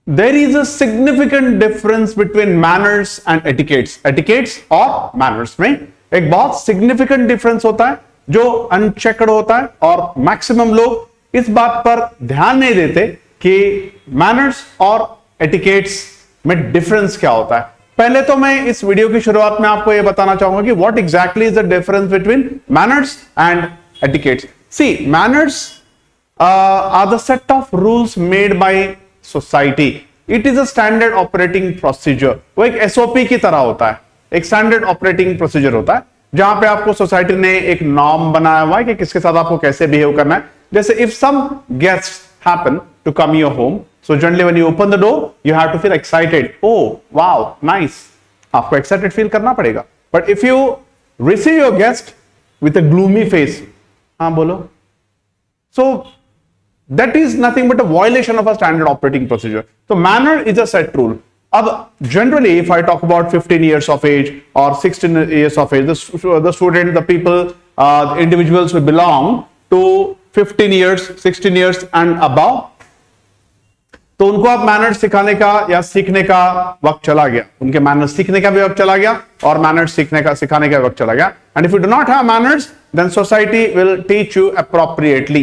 There is a significant difference between manners and etiquettes. Etiquettes और manners में एक बहुत सिग्निफिकेंट डिफरेंस होता है जो अनचेक्ड होता है, और मैक्सिमम लोग इस बात पर ध्यान नहीं देते कि मैनर्स और एटिकेट्स में डिफरेंस क्या होता है। पहले तो मैं इस वीडियो की शुरुआत में आपको यह बताना चाहूंगा कि what exactly is the difference between manners and etiquettes. See, manners are the set of rules made by society. It is a standard operating procedure. वो एक एसओपी की तरह होता है, एक स्टैंडर्ड ऑपरेटिंग प्रोसीजर होता है जहां पे आपको सोसाइटी ने एक नॉर्म बनाया हुआ है कि किसके साथ आपको कैसे बिहेव करना है। जैसे if some guests happen to come your home, so generally when you open the door you have to feel excited. Oh wow, nice, आपको excited feel करना पड़ेगा। But if you receive your guest with a gloomy face, हाँ बोलो, so that is nothing but a violation of a standard operating procedure. So manner is a set rule. अब generally if I talk about 15 years of age or 16 years of age, the student, the people, the individuals who belong to 15 years, 16 years and above, तो उनको अब manners सिखाने का या सीखने का वक्त चला गया। उनके मैनर्स सीखने का भी वक्त चला गया और मैनर्स सीखने का सिखाने का वक्त चला गया। And if you do not have manners then society will teach you appropriately,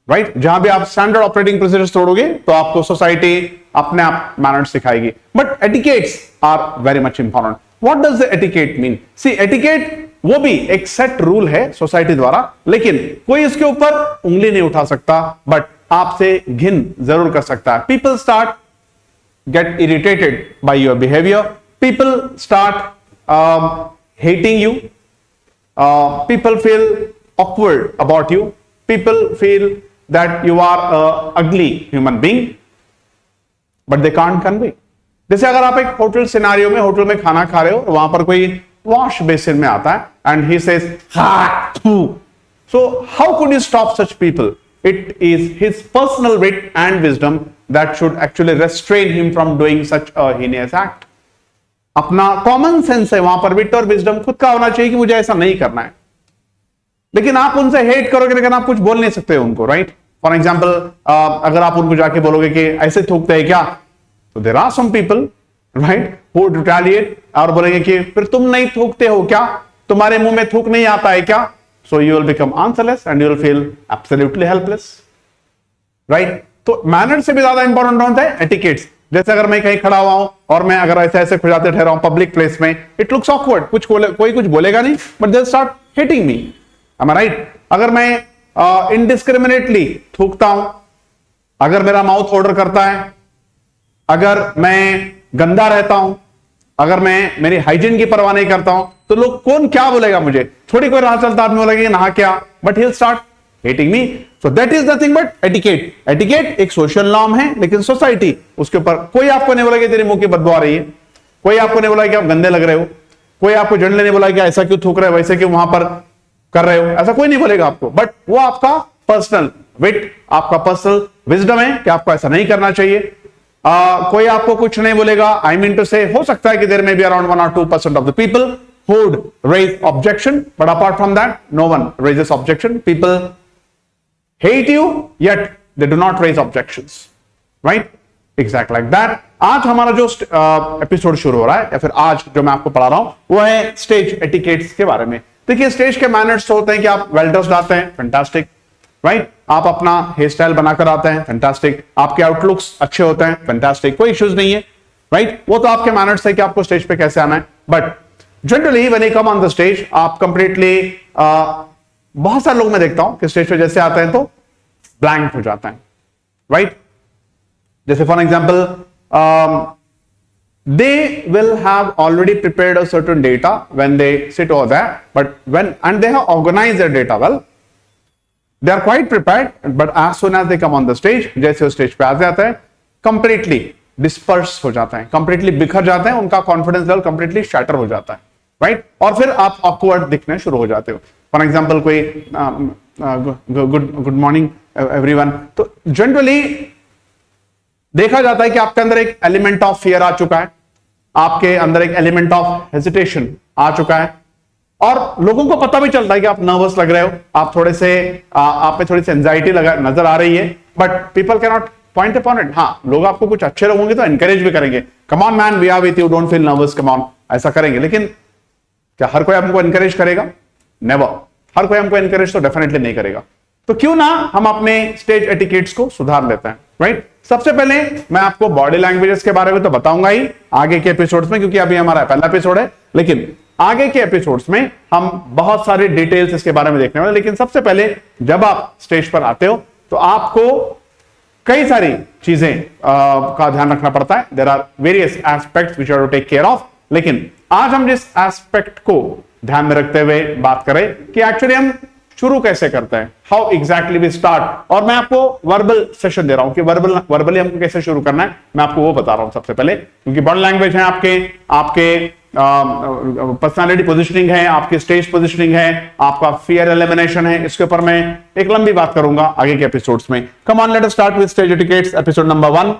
right. जहां भी आप स्टैंडर्ड ऑपरेटिंग प्रोसीजर्स तोड़ोगे तो आपको सोसाइटी अपने आप मैनर्स सिखाएगी। But etiquettes are very much important. What does the etiquette mean? See, etiquette वो भी एक सेट रूल है सोसाइटी द्वारा, लेकिन कोई इसके ऊपर उंगली नहीं उठा सकता, बट आपसे घिन जरूर कर सकता है। People start get irritated by your behaviour, people start hating you, people feel awkward about you, people feel that you are ugly human being, but they can't convey. जैसे अगर आप एक होटल सिनारियो में, होटल में खाना खा रहे हो, वहां पर कोई वॉश बेसिन में आता है एंड ही सेज हा थू, so how could you stop such people? It is his personal wit and wisdom that should actually restrain him from doing such a heinous act. अपना कॉमन सेंस है वहां पर, विट और विजडम खुद का होना चाहिए कि मुझे ऐसा नहीं करना है। लेकिन आप उनसे हेट करोगे लेकिन आप कुछ बोल नहीं सकते उनको, राइट। फॉर एग्जाम्पल अगर आप उनको जाके बोलोगे कि ऐसे थूकते हैं क्या, तो there are some people, right, who retaliate और बोलेंगे कि फिर तुम नहीं थूकते हो क्या, तुम्हारे मुंह में थूक नहीं आता है क्या? So you will become answerless and you will feel absolutely helpless, right? तो मैनर से भी ज्यादा इंपॉर्टेंट होता है एटिकेट्स। जैसे अगर मैं कहीं खड़ा हुआ हूं और मैं अगर ऐसे ऐसे खुजाते ठहरा हूं पब्लिक प्लेस में, इट लुक्स ऑकवर्ड, कोई कुछ बोलेगा नहीं, but they start hitting me, am I right? अगर मैं इनडिस्क्रिमिनेटली थूकता हूं, अगर मेरा माउथ ऑर्डर करता है, अगर मैं गंदा रहता हूं, अगर मैं मेरी हाइजीन की परवाह नहीं करता हूं, तो लोग कौन क्या बोलेगा मुझे? थोड़ी कोई राह चलता आदमी बोलेगा नहा क्या, but he will start hating me. So that is nothing but etiquette. Etiquette एक सोशल नॉर्म है, लेकिन सोसाइटी उसके ऊपर, कोई आपको नहीं बोलेगा तेरे मुंह की बदबू आ रही है, कोई आपको नहीं बोला कि आप गंदे लग रहे हो, कोई आपको जनरली नहीं बोला कि ऐसा क्यों थूक रहे हो, वैसे क्यों वहां पर कर रहे हो, ऐसा कोई नहीं बोलेगा आपको। बट वो आपका पर्सनल विट, आपका पर्सनल विजडम है कि आपको ऐसा नहीं करना चाहिए। कोई आपको कुछ नहीं बोलेगा। आई मीन टू से, हो सकता है कि there may be around 1 or 2% of the people who would raise objection, but apart from that no one raises objection. People hate you yet they do not raise objections, right? Exactly like that. आज हमारा जो episode शुरू हो रहा है, या फिर आज जो मैं आपको पढ़ा रहा हूं, वो है स्टेज एटिकेट्स के बारे में। देखिए, स्टेज के मैनर्स होते हैं कि आप वेल ड्रेस्ड आते हैं, फैंटास्टिक, राइट। आप अपना हेयर स्टाइल बनाकर आते हैं, फैंटास्टिक। आपके आउटलुक्स अच्छे होते हैं, फैंटास्टिक, कोई इश्यूज नहीं है, राइट। वो तो आपके मैनर्स है कि आपको स्टेज पे कैसे आना है। But generally when you come on the stage, आप कंप्लीटली, बहुत सारे लोग मैं देखता हूं कि स्टेज पे जैसे आते हैं तो ब्लैंक हो जाते हैं, राइट। जैसे for example, they will have already prepared a certain data when they sit over there, but and they have organized their data well, they are quite prepared, but as soon as they come on the stage, जैसे वो stage पे आ जाते हैं, completely disperse हो जाते हैं, completely बिखर जाते हैं, उनका कॉन्फिडेंस लेवल कंप्लीटली शैटर हो जाता है, राइट। और फिर आप ऑकवर्ड दिखने शुरू हो जाते हो। फॉर एग्जाम्पल, कोई गुड मॉर्निंग एवरीवन, तो जनरली देखा जाता है कि आपके अंदर एक एलिमेंट ऑफ फियर आ चुका है, आपके अंदर एक एलिमेंट ऑफ हेजिटेशन आ चुका है, और लोगों को पता भी चलता है कि आप नर्वस लग रहे हो, आप थोड़े से, आप में थोड़ी सी एंजाइटी नजर आ रही है, but people can not point upon it, हाँ लोग आपको कुछ अच्छे लोग होंगे तो एनकरेज भी करेंगे, come on man we are with you, don't feel nervous, come on, ऐसा करेंगे। लेकिन क्या हर कोई हमको एनकरेज करेगा? नेवर। हर कोई हमको एनकरेज तो डेफिनेटली नहीं करेगा। तो क्यों ना हम अपने स्टेज एटिकेट्स को सुधार लेते हैं, राइट? सबसे पहले मैं आपको बॉडी लैंग्वेजेस के बारे में तो बताऊंगा ही आगे के एपिसोड्स में, क्योंकि अभी हमारा पहला एपिसोड है, लेकिन आगे के एपिसोड्स में हम बहुत सारे डिटेल्स इसके बारे में देखने वाले। लेकिन सबसे पहले जब आप स्टेज पर आते हो तो आपको कई सारी चीजें का ध्यान रखना पड़ता है। There are various aspects which are to take care of. लेकिन आज हम जिस एस्पेक्ट को ध्यान में रखते हुए बात करें कि एक्चुअली हम शुरू कैसे करते हैं, हाउ एग्जैक्टली वी स्टार्ट, और मैं आपको वर्बल सेशन दे रहा हूं कि वर्बली हमको कैसे शुरू करना है, मैं आपको वो बता रहा हूं सबसे पहले। क्योंकि बॉडी लैंग्वेज है आपके पर्सनालिटी पोजिशनिंग है, आपकी स्टेज पोजिशनिंग है, आपका फियर एलिमिनेशन है, इसके ऊपर मैं एक लंबी बात करूंगा आगे के एपिसोड्स में। Come on, let us start with stage etiquettes, episode number 1।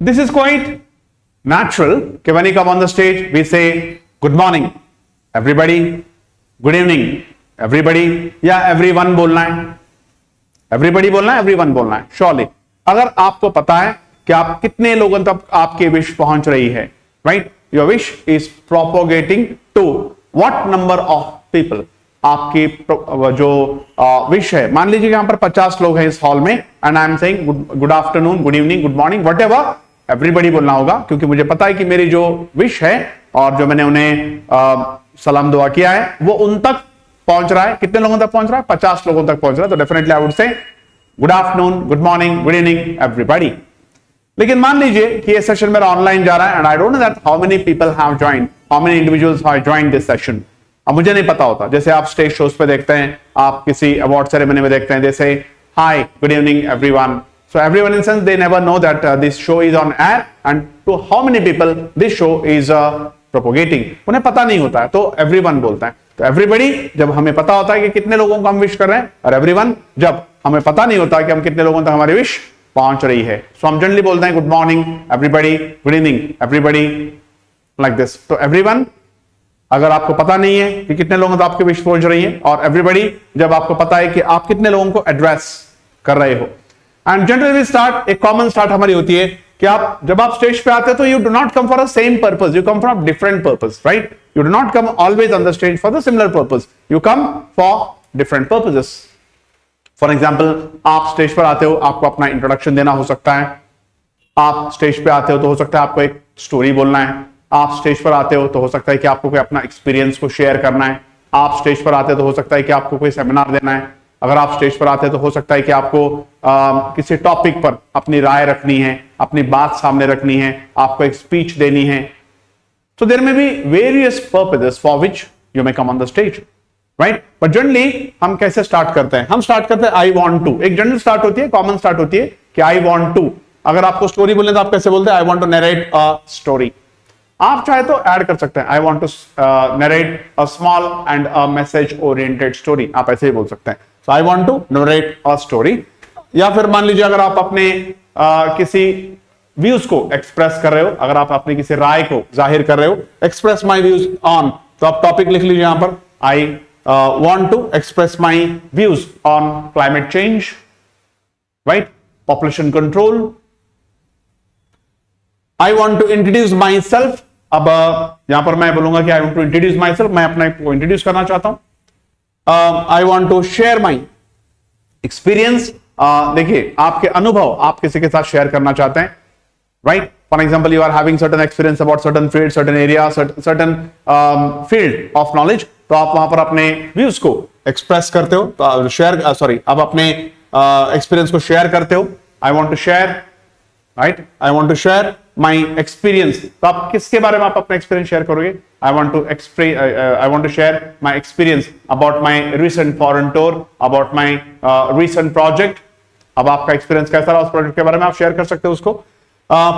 This is quite natural कि when you come on the stage we say good morning everybody, good evening everybody, या everyone बोलना है, everybody बोलना है, everyone बोलना है। surely अगर आपको पता है कि आप कितने लोगों तक आपकी विश पहुंच रही है, right, your wish is propagating to what number of people, आपकी जो विश है, मान लीजिए यहां पर 50 लोग हैं इस हॉल में, and I am saying good afternoon, good evening, good morning, whatever, everybody बोलना होगा, क्योंकि मुझे पता है कि मेरी जो विश है और जो मैंने उन्हें सलाम दुआ किया है वो उन तक पहुंच रहा है। कितने लोगों तक पहुंच रहा है? 50 लोगों तक पहुंच रहा है। तो definitely I would say good afternoon, good morning, good evening everybody. लेकिन मान लीजिए कि ये सेशन मेरा ऑनलाइन जा रहा है and I don't know that how many people have joined, how many individuals have joined this session. अब मुझे नहीं पता होता, जैसे आप स्टेज शोज पे देखते हैं, आप किसी अवार्ड सेरेमनी में देखते हैं, जैसे hi good evening everyone, so everyone in sense they never know that this show is on air and to how many people this show is propagating, उन्हें पता नहीं होता है, तो everyone बोलता है। तो everybody जब हमें पता होता है कि कितने लोगों को हम विश कर रहे हैं, और everyone जब हमें पता नहीं होता कि हम कितने लोगों तक हमारी विश पहुंच रही है, सो हम जनरली बोलते हैं good morning everybody, good evening everybody, like this. तो एवरीवन अगर आपको पता नहीं है कि कितने लोगों तक आपकी विश पहुंच रही है, और एवरीबॉडी जब आपको पता है कि आप कितने लोगों को एड्रेस कर रहे हो। एंड जनरली स्टार्ट, एक कॉमन स्टार्ट हमारी होती है कि आप जब आप स्टेज पे आते हैं तो you do not come for a same purpose, you come for different purpose, right? You do not come always on the stage for the similar purpose, you come for different purposes. For example, आप stage पर आते हो, आपको अपना introduction देना हो सकता है। आप स्टेज पे आते हो तो हो सकता है आपको एक स्टोरी बोलना है। आप स्टेज पर आते हो तो हो सकता है कि आपको कोई अपना एक्सपीरियंस को शेयर करना है। आप स्टेज पर आते हो तो हो सकता है कि आपको कोई सेमिनार देना है। अगर आप स्टेज पर आते हैं तो हो सकता है कि आपको किसी टॉपिक पर अपनी राय रखनी है, अपनी बात सामने रखनी है, आपको एक स्पीच देनी है। So there may be various purposes for which you may come on the stage, right? But generally हम कैसे स्टार्ट करते हैं? हम स्टार्ट करते हैं आई वांट टू। एक जनरल स्टार्ट होती है, कॉमन स्टार्ट होती है कि आई वांट टू। अगर आपको स्टोरी बोलने तो आप कैसे बोलते हैं? I want to narrate a story. आप चाहे तो ऐड कर सकते हैं, I want to narrate a small and a message oriented story, आप ऐसे ही बोल सकते हैं। So I want to narrate a story। या फिर मान लीजिए अगर आप अपने किसी व्यूज को एक्सप्रेस कर रहे हो, अगर आप अपनी किसी राय को जाहिर कर रहे हो, एक्सप्रेस माई व्यूज ऑन, तो आप टॉपिक लिख लीजिए यहां पर, I want to express my views on climate change, right, population control. I want to introduce myself. अब यहां पर मैं बोलूंगा कि I want to introduce myself, मैं अपने को इंट्रोड्यूस करना चाहता हूं। I want to share my experience। देखिए, आपके अनुभव आप किसी के साथ शेयर करना चाहते हैं, right? For example, you are having certain experience about certain field, certain area, certain field of knowledge, तो आप वहां पर अपने व्यूज को एक्सप्रेस करते हो, तो शेयर आप अपने एक्सपीरियंस को शेयर करते हो। I want to share, right, I want to share my experience. तो आप किसके बारे में आप अपना एक्सपीरियंस शेयर करोगे? I want to share my experience about my recent foreign tour, about my recent project। अब आपका एक्सपीरियंस कैसा रहा उस प्रोजेक्ट के बारे में आप शेयर कर सकते हो उसको।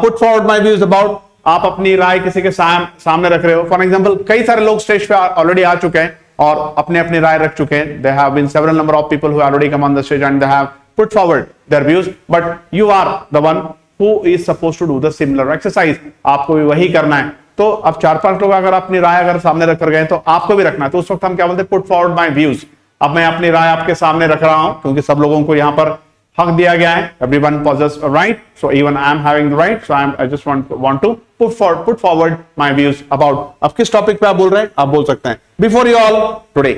Put forward my views about, आप अपनी राय किसी के सामने रख रहे हो। फॉर एग्जाम्पल, कई सारे लोग स्टेज पे ऑलरेडी आ चुके हैं और अपने अपनी राय रख चुके हैं। There have been several number of people who already come on the stage and they have put forward their views, but you are the one who is supposed to do the similar exercise। आपको भी वही करना है। तो अब 4-5 लोग अगर अपनी राय अगर सामने रख कर गए तो आपको भी रखना है। तो उस वक्त हम क्या बोलते हैं? Put forward my views. अब मैं अपनी राय आपके सामने रख रहा हूं, क्योंकि सब लोगों को यहां पर हक दिया गया है, everyone possess a right, so even I am having the right, so I just want to put forward my views about. अब किस टॉपिक पे आप बोल रहे हैं, आप बोल सकते हैं before you all today.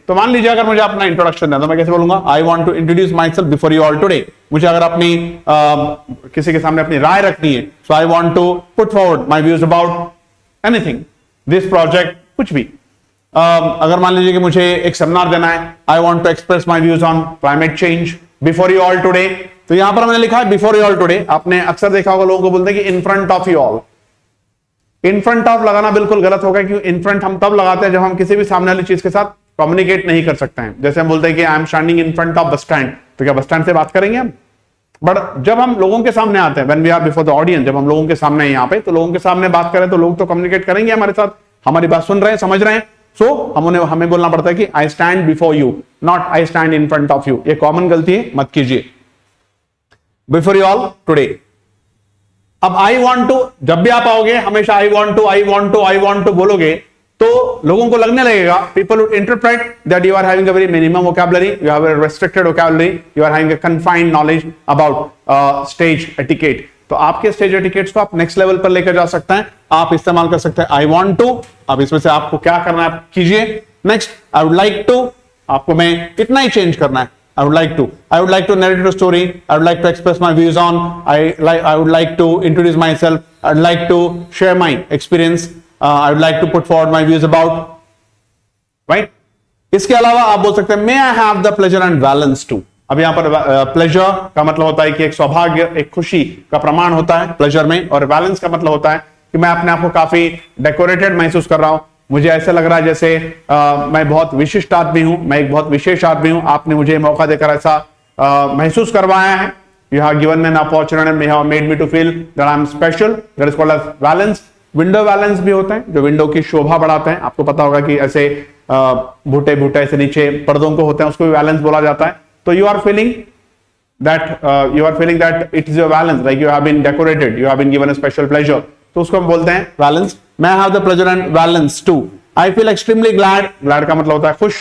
तो मान लीजिए अगर मुझे अपना इंट्रोडक्शन देना तो मैं कैसे बोलूंगा, I want to introduce myself before you all today. मुझे अगर अपनी किसी के सामने अपनी राय रखनी है, so I want to put forward my views about anything, this project, कुछ भी. अगर मान लीजिए कि मुझे एक सेमिनार देना है, I want to express my views on climate change before you all today. तो यहां पर मैंने लिखा है बिफोर यू ऑल टुडे. आपने अक्सर देखा होगा लोगों को बोलते हैं कि in front of you all. In front of लगाना बिल्कुल गलत होगा, क्योंकि इन फ्रंट हम तब लगाते हैं जब हम किसी भी सामने वाली चीज के साथ कम्युनिकेट नहीं कर सकते हैं. जैसे हम बोलते हैं कि I am standing in front of bus stand, तो क्या बस स्टैंड से बात करेंगे हम? बट जब हम लोगों के सामने आते हैं, when we are before the audience, जब हम लोगों के सामने हैं यहाँ पे, तो लोगों के सामने बात करें तो लोग तो कम्युनिकेट करेंगे हमारे साथ, हमारी बात सुन रहे हैं, समझ रहे हैं. सो हमें बोलना पड़ता है कि I stand before you, not I stand in front of you. ये कॉमन गलती है, मत कीजिए. Before you all today. अब आई वॉन्ट टू, जब भी आप आओगे हमेशा आई वॉन्ट टू बोलोगे, तो लोगों को लगने लगेगा, people would interpret that you are having a very minimum vocabulary, you have a restricted vocabulary, you are having a confined knowledge about stage etiquette. तो आपके स्टेज एटिकेट्स को आप नेक्स्ट लेवल पर लेकर जा सकते हैं. आप इस्तेमाल कर सकते हैं आई वॉन्ट टू. अब इसमें से आपको क्या करना है कीजिए. Next, I would like to, आपको मैं इतना ही चेंज करना है. I would like to narrate a story. I would like to express my views on. I would like to introduce myself. I would like to share my experience. I would like to put forward my views about. Right? इसके अलावा आप बोल सकते हैं may I have the pleasure and balance too. अब यहाँ पर pleasure का मतलब होता है कि एक सौभाग्य, एक खुशी का प्रमाण होता है pleasure में, और balance का मतलब होता है कि मैं अपने आप को काफी डेकोरेटेड महसूस कर रहा हूं. मुझे ऐसा लग रहा है जैसे मैं बहुत विशिष्ट आदमी हूं, मैं एक बहुत विशेष आदमी हूं. आपने मुझे मौका देकर ऐसा महसूस करवाया है. You have given me an opportunity, you have made me to feel that I am special. That is called as balance. Window balance भी होते हैं जो विंडो की शोभा बढ़ाते हैं. आपको पता होगा कि ऐसे बूटे बूटे ऐसे नीचे पर्दों को होते हैं, उसको भी बैलेंस बोला जाता है. तो you are feeling that it is your balance, like you have been decorated, you have been given a special pleasure. तो उसको हम बोलते हैं बैलेंस. मैं have the pleasure and balance to. I feel extremely glad का मतलब होता है खुश.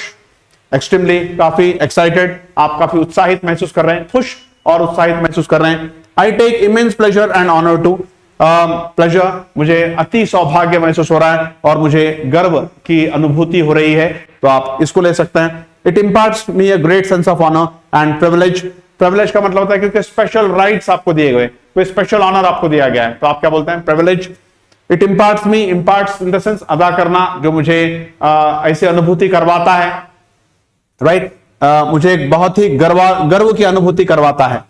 एक्सट्रीमली काफी, एक्साइटेड आप काफी उत्साहित महसूस कर रहे हैं, खुश और उत्साहित महसूस कर रहे हैं. I take immense pleasure and honour to. Pleasure, मुझे अति सौभाग्य महसूस हो रहा है और मुझे गर्व की अनुभूति हो रही है. तो आप इसको ले सकते हैं. It imparts me a great sense of honour and privilege. Privilege का मतलब होता है क्योंकि स्पेशल राइट्स आपको दिए गए, कोई स्पेशल ऑनर आपको दिया गया है, तो आप क्या बोलते हैं, privilege. It imparts me, imparts in the sense अदा करना, जो मुझे ऐसी अनुभूति करवाता है. राइट? मुझे एक बहुत ही गर्व की अनुभूति करवाता है.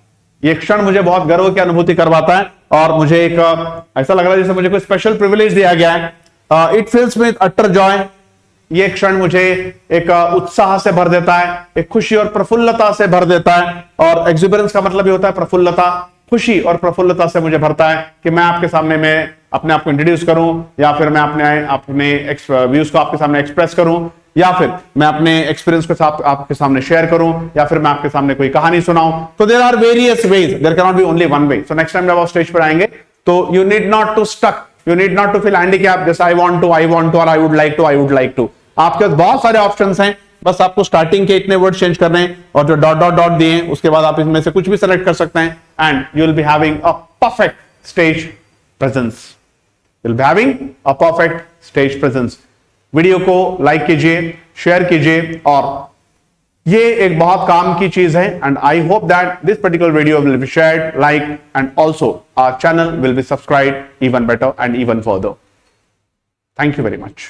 ये क्षण मुझे बहुत गर्व की अनुभूति करवाता है और मुझे एक ऐसा लग रहा है जैसे मुझे कोई स्पेशल प्रिविलेज दिया गया है. It feels with utter Joy. ये क्षण मुझे एक उत्साह से भर देता है, एक खुशी और प्रफुल्लता से भर देता है. और एक्सुबरेंस का मतलब ये होता है प्रफुल्लता. खुशी और प्रफुल्लता से मुझे भरता है कि मैं आपके सामने में अपने आप को इंट्रोड्यूस करूं, या फिर मैं अपने व्यूज को आपके सामने एक्सप्रेस करूं, या फिर मैं अपने एक्सपीरियंस के साथ आपके सामने शेयर करूं, या फिर मैं आपके सामने कोई कहानी सुनाऊं. तो there are various ways, there can not be only one way. So next time जब आप स्टेज पर आएंगे तो you need not to stuck, you need not to feel handicap, जैसे आई वांट टू और आई वुड लाइक टू. आपके पास बहुत सारे ऑप्शंस हैं, बस आपको स्टार्टिंग के इतने वर्ड चेंज करने हैं और जो डॉट डॉट डॉट दिए हैं उसके बाद आप इसमें से कुछ भी सेलेक्ट कर सकते हैं and you will be having a perfect stage presence. You will be having a perfect stage presence. Video को लाइक कीजिए, शेयर कीजिए, और ये एक बहुत काम की चीज है. And I hope that this particular video will be shared, like, and also our channel will be subscribed even better and even further. Thank you very much.